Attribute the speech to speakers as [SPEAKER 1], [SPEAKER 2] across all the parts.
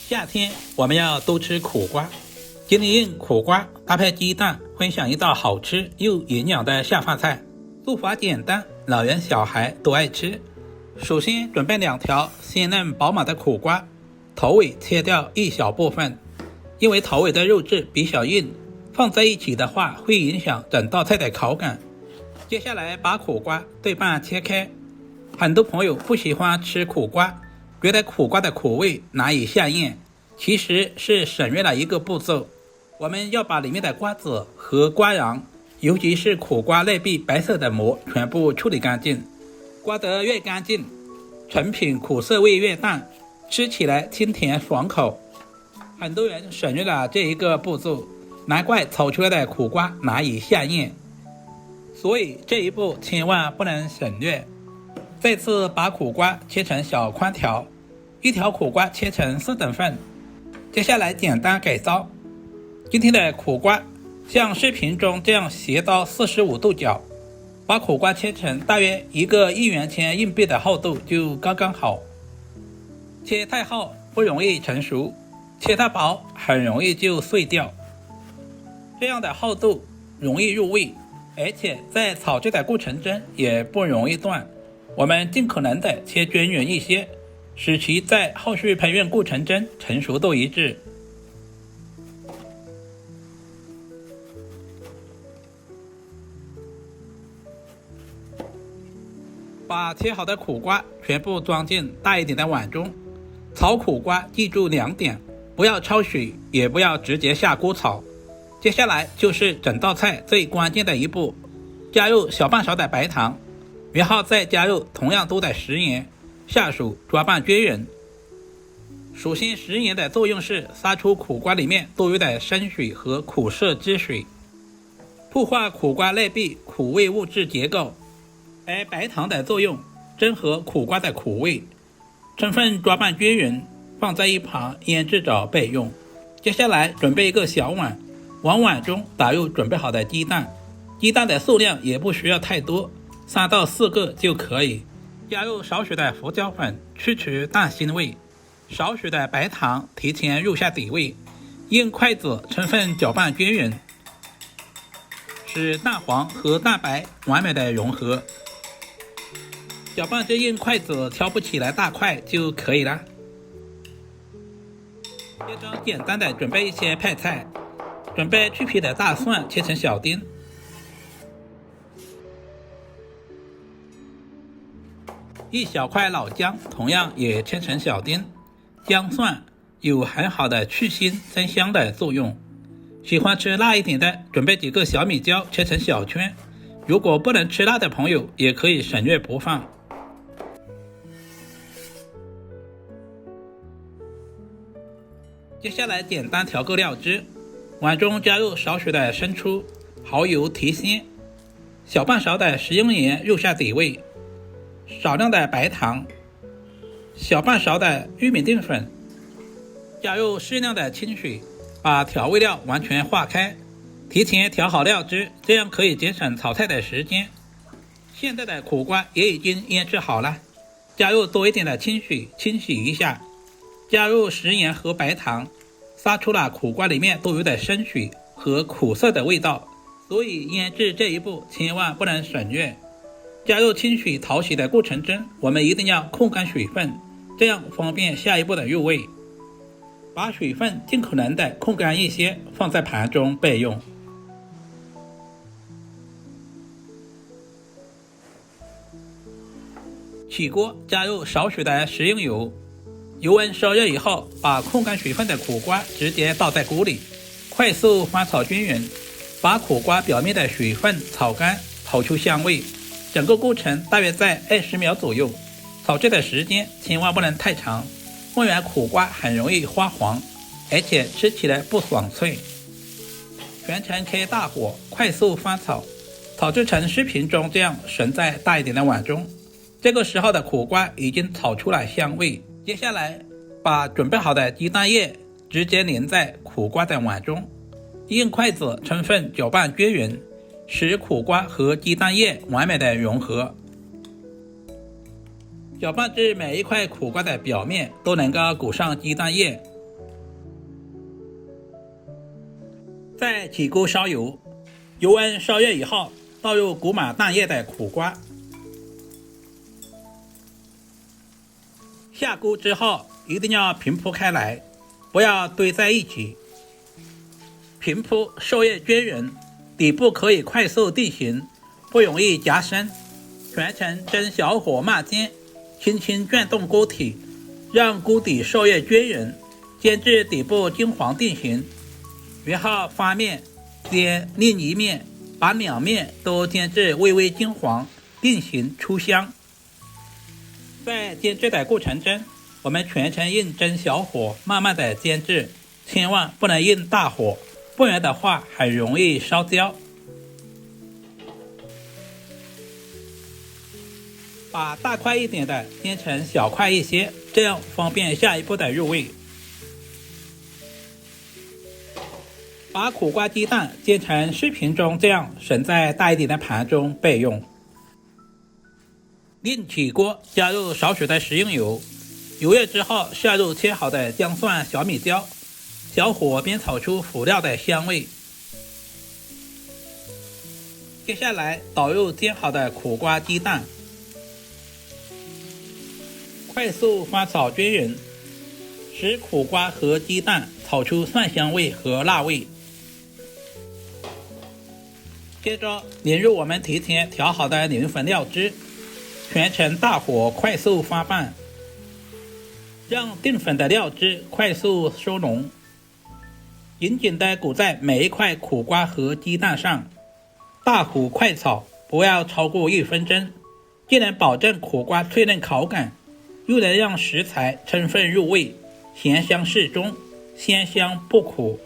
[SPEAKER 1] 夏天我们要多吃苦瓜，今天用苦瓜搭配鸡蛋，分享一道好吃又营养的下饭菜。做法简单，老人小孩都爱吃。首先准备2条鲜嫩饱满的苦瓜，头尾切掉一小部分，因为头尾的肉质比较硬，放在一起的话会影响整道菜的口感。接下来把苦瓜对半切开。很多朋友不喜欢吃苦瓜，觉得苦瓜的苦味难以下咽，其实是省略了一个步骤。我们要把里面的瓜子和瓜瓤，尤其是苦瓜内壁白色的膜全部处理干净。刮得越干净，成品苦涩味越淡，吃起来清甜爽口。很多人省略了这一个步骤，难怪炒出来的苦瓜难以下咽。所以这一步千万不能省略。再次把苦瓜切成小宽条，1条苦瓜切成4等份。接下来简单改刀，今天的苦瓜像视频中这样斜刀45度角，把苦瓜切成大约1个1元钱硬币的厚度就刚刚好。切太厚不容易成熟，切太薄很容易就碎掉。这样的厚度容易入味，而且在炒制的过程中也不容易断。我们尽可能的切均匀一些，使其在后续烹饪过程中成熟度一致。把切好的苦瓜全部装进大一点的碗中。炒苦瓜记住2点，不要焯水，也不要直接下锅炒。接下来就是整道菜最关键的一步，加入小半勺的白糖，然后再加入同样多的食盐，下手抓拌均匀。首先食盐的作用是杀出苦瓜里面多余的生水和苦涩汁水，破坏苦瓜内壁苦味物质结构，而白糖的作用中和苦瓜的苦味。充分抓拌均匀，放在一旁腌制着备用。接下来准备一个小碗，往碗中打入准备好的鸡蛋，鸡蛋的数量也不需要太多，3到4个就可以。加入少许的胡椒粉去除蛋腥味，少许的白糖提前入下底味，用筷子充分搅拌均匀，使蛋黄和蛋白完美的融合。搅拌至用筷子挑不起来大块就可以了。接着简单的准备一些配菜，准备去皮的大蒜切成小丁，一小块老姜同样也切成小丁。姜蒜有很好的去腥增香的作用。喜欢吃辣一点的，准备几个小米椒切成小圈，如果不能吃辣的朋友也可以省略不放。接下来简单调个料汁，碗中加入少许的生抽、蚝油提鲜，小半勺的食用盐入下底味，少量的白糖，小半勺的玉米淀粉，加入适量的清水，把调味料完全化开，提前调好料汁，这样可以节省炒菜的时间。现在的苦瓜也已经腌制好了，加入多一点的清水清洗一下，加入食盐和白糖，杀出了苦瓜里面多余的生水和苦涩的味道，所以腌制这一步千万不能省略。加入清水淘洗的过程中，我们一定要控干水分，这样方便下一步的入味。把水分尽可能的控干一些，放在盘中备用。起锅加入少许的食用油，油温烧热以后，把控干水分的苦瓜直接倒在锅里，快速翻炒均匀，把苦瓜表面的水分炒干，炒出香味。整个过程大约在20秒左右，炒制的时间千万不能太长，不然苦瓜很容易发黄，而且吃起来不爽脆。全程开大火，快速翻炒，炒制成视频中这样盛在大一点的碗中。这个时候的苦瓜已经炒出了香味。接下来把准备好的鸡蛋液直接淋在苦瓜的碗中，用筷子充分搅拌均匀，使苦瓜和鸡蛋液完美的融合。搅拌至每一块苦瓜的表面都能够裹上鸡蛋液，再起锅烧油，油温烧热以后，倒入裹满蛋液的苦瓜。下锅之后一定要平铺开来，不要堆在一起。平铺受热均匀，底部可以快速定型，不容易夹生。全程蒸小火慢煎，轻轻转动锅体，让锅底受热均匀，煎至底部金黄定型。然后翻面煎另一面，把两面都煎至微微金黄，定型出香。在煎制的过程中，我们全程用蒸小火慢慢的煎制，千万不能用大火，不然的话很容易烧焦。把大块一点的煎成小块一些，这样方便下一步的入味。把苦瓜鸡蛋煎成视频中这样，盛在大一点的盘中备用。另起锅，加入少许的食用油，油热之后下入切好的姜蒜、小米椒，小火煸炒出辅料的香味。接下来倒入煎好的苦瓜鸡蛋，快速翻炒均匀，使苦瓜和鸡蛋炒出蒜香味和辣味。接着淋入我们提前调好的凝粉料汁，全程大火快速翻拌，让淀粉的料汁快速收浓，紧紧地裹在每一块苦瓜和鸡蛋上，大火快炒，不要超过1分钟，既能保证苦瓜脆嫩口感，又能让食材充分入味，咸香适中，鲜香不苦。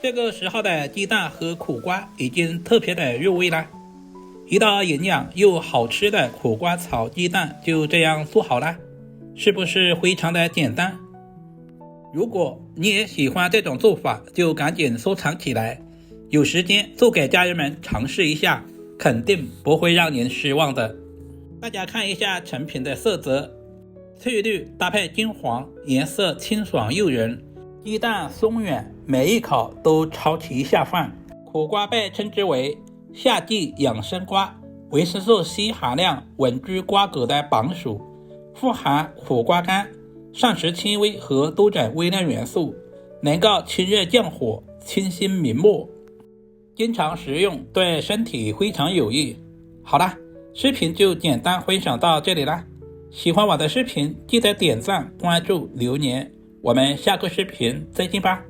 [SPEAKER 1] 这个时候的鸡蛋和苦瓜已经特别的入味了，一道营养又好吃的苦瓜炒鸡蛋就这样做好了，是不是非常的简单？如果你也喜欢这种做法，就赶紧收藏起来，有时间做给家人们尝试一下，肯定不会让您失望的。大家看一下成品的色泽，翠绿搭配金黄，颜色清爽诱人，鸡蛋松软，每一口都超级下饭。苦瓜被称之为夏季养生瓜，维生素 C 含量稳居瓜果的榜首，富含苦瓜苷、膳食纤维和多种微量元素，能够清热降火、清心明目，经常食用对身体非常有益。好了，视频就简单分享到这里了。喜欢我的视频，记得点赞、关注、留言。我们下个视频再见吧。